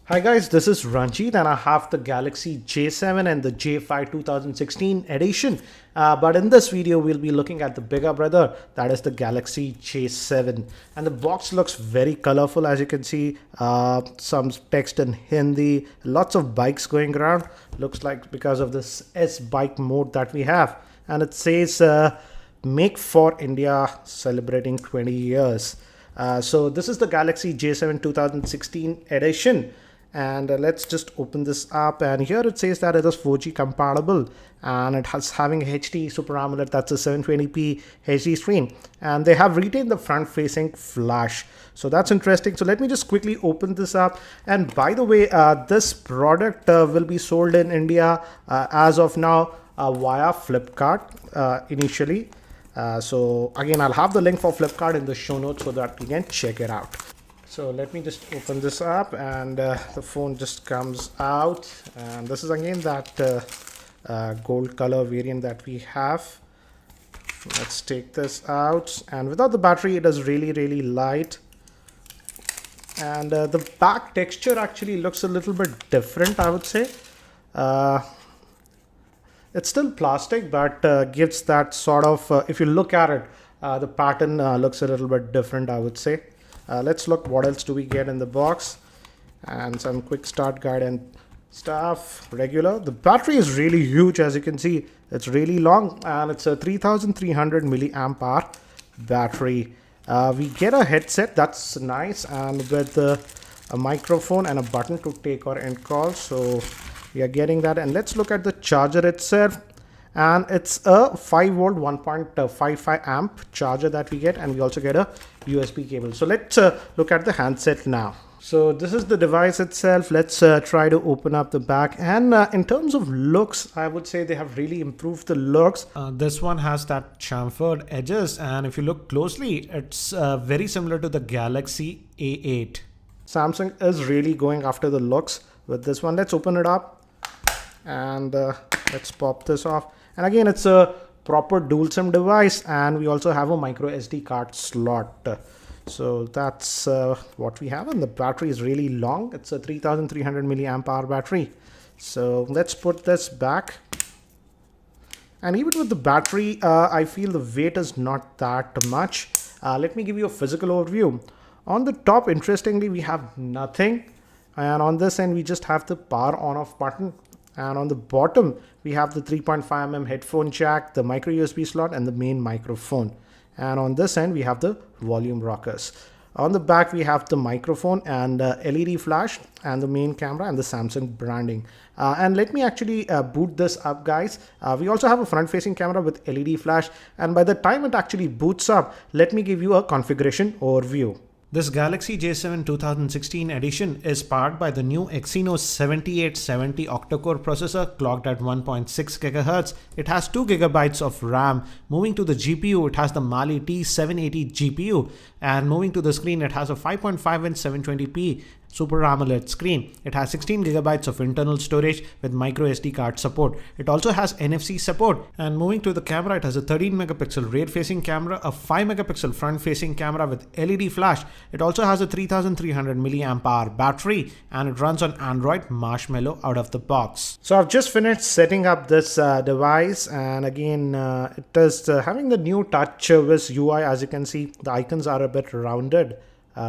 Hi guys, this is Ranjit and I have the Galaxy J7 and the J5 2016 edition. But in this video, we'll be looking at the bigger brother, that is the Galaxy J7. And the box looks very colorful, as you can see. Some text in Hindi, lots of bikes going around. Looks like because of this S bike mode that we have. And it says, Make for India, celebrating 20 years. So this is the Galaxy J7 2016 edition. And let's just open this up, and here it says that it is 4G compatible and it has having HD Super AMOLED, that's a 720p HD screen, and they have retained the front facing flash, so that's interesting. So let me just quickly open this up. And by the way, this product will be sold in India as of now via Flipkart initially. So again, I'll have the link for Flipkart in the show notes so that you can check it out. So let me just open this up, and the phone just comes out, and this is again that gold color variant that we have. Let's take this out, and without the battery it is really light, and the back texture actually looks a little bit different, I would say. It's still plastic, but gives that sort of, if you look at it, the pattern looks a little bit different, I would say. Let's look what else do we get in the box, and some quick start guide and stuff. Regular. The battery is really huge, as you can see. It's really long, and it's a 3300 milliamp hour battery. We get a headset, that's nice, and with a microphone and a button to take our end calls. So we are getting that, and let's look at the charger itself. And it's a 5 volt 1.55 amp charger that we get, and we also get a USB cable. So let's look at the handset now. So this is the device itself. Let's try to open up the back, and in terms of looks, I would say they have really improved the looks. This one has that chamfered edges, and if you look closely, it's very similar to the Galaxy A8. Samsung is really going after the looks with this one. Let's open it up, and let's pop this off. And again, it's a proper dual SIM device, and we also have a micro SD card slot. So that's what we have, and the battery is really long. It's a 3300 milliamp hour battery. So let's put this back. And even with the battery, I feel the weight is not that much. Let me give you a physical overview. On the top, interestingly, we have nothing. And on this end, we just have the power on off button. And on the bottom, we have the 3.5mm headphone jack, the micro USB slot, and the main microphone. And on this end, we have the volume rockers. On the back, we have the microphone and LED flash and the main camera and the Samsung branding. And let me actually boot this up, guys. We also have a front-facing camera with LED flash. And by the time it actually boots up, let me give you a configuration overview. This Galaxy J7 2016 edition is powered by the new Exynos 7870 octa-core processor clocked at 1.6 GHz. It has 2 GB of RAM. Moving to the GPU, it has the Mali T780 GPU, and moving to the screen, it has a 5.5-inch 720p Super AMOLED screen. It has 16 GB of internal storage with micro SD card support. It also has NFC support. And moving to the camera, it has a 13 megapixel rear facing camera, a 5 megapixel front facing camera with LED flash. It also has a 3300 milliamp hour battery, and it runs on Android Marshmallow out of the box. So I've just finished setting up this device, and again, it is having the new TouchWiz UI. As you can see, the icons are a bit rounded.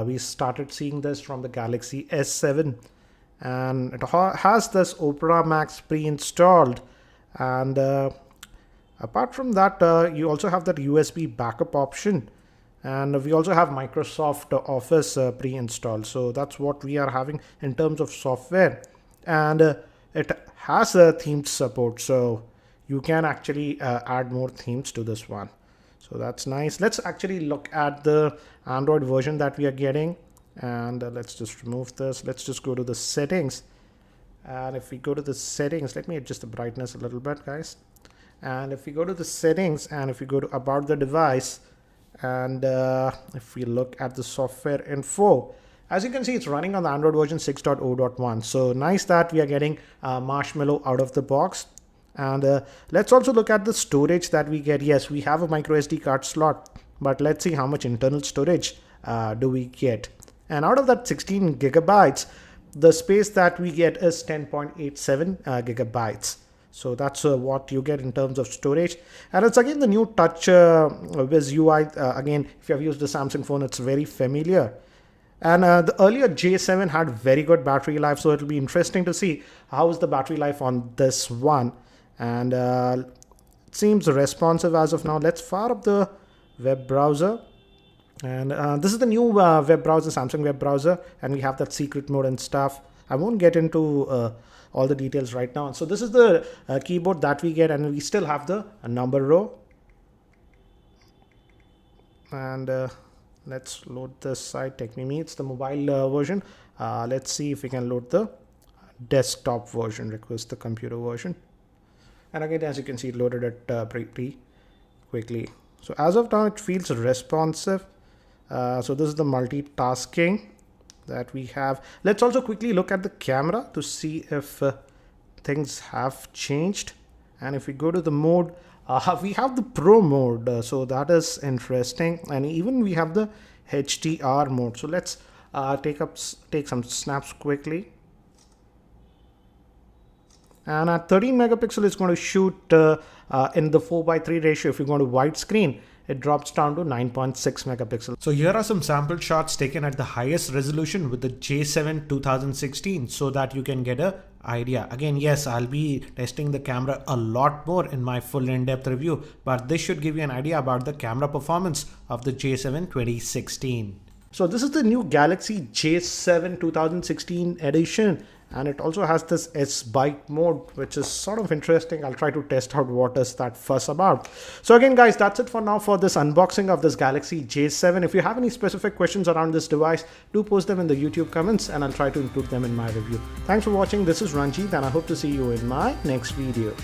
We started seeing this from the Galaxy S7, and it has this Opera Max pre-installed, and apart from that, you also have that USB backup option, and we also have Microsoft Office pre-installed. So that's what we are having in terms of software, and it has a themed support, so you can actually add more themes to this one. So that's nice. Let's actually look at the Android version that we are getting, and let's just remove this. Let's just go to the settings, and if we go to the settings, let me adjust the brightness a little bit, guys. And if we go to the settings, and if we go to about the device, and if we look at the software info, as you can see, it's running on the Android version 6.0.1. So nice that we are getting Marshmallow out of the box. And let's also look at the storage that we get. Yes, we have a micro SD card slot, but let's see how much internal storage do we get. And out of that 16 gigabytes, the space that we get is 10.87 gigabytes. So that's what you get in terms of storage. And it's again the new touch Viz UI. Again, if you have used the Samsung phone, it's very familiar. And the earlier J7 had very good battery life, so it'll be interesting to see how is the battery life on this one. And it seems responsive as of now. Let's fire up the web browser. And this is the new web browser, Samsung web browser, and we have that secret mode and stuff. I won't get into all the details right now. So this is the keyboard that we get, and we still have the number row. And let's load this site. Take me, it's the mobile version. Let's see if we can load the desktop version. Request the computer version. And again, as you can see, it loaded it pretty quickly. So as of now, it feels responsive. So this is the multitasking that we have. Let's also quickly look at the camera to see if things have changed. And if we go to the mode, we have the Pro mode. So that is interesting. And even we have the HDR mode. So let's take some snaps quickly. And at 13 megapixel, it's going to shoot in the 4:3 ratio. If you go to widescreen, it drops down to 9.6 megapixels. So here are some sample shots taken at the highest resolution with the J7 2016 so that you can get an idea. Again, yes, I'll be testing the camera a lot more in my full in-depth review, but this should give you an idea about the camera performance of the J7 2016. So this is the new Galaxy J7 2016 edition. And it also has this S-Bike mode, which is sort of interesting. I'll try to test out what is that fuss about. So again, guys, that's it for now for this unboxing of this Galaxy J7. If you have any specific questions around this device, do post them in the YouTube comments and I'll try to include them in my review. Thanks for watching. This is Ranjit and I hope to see you in my next video.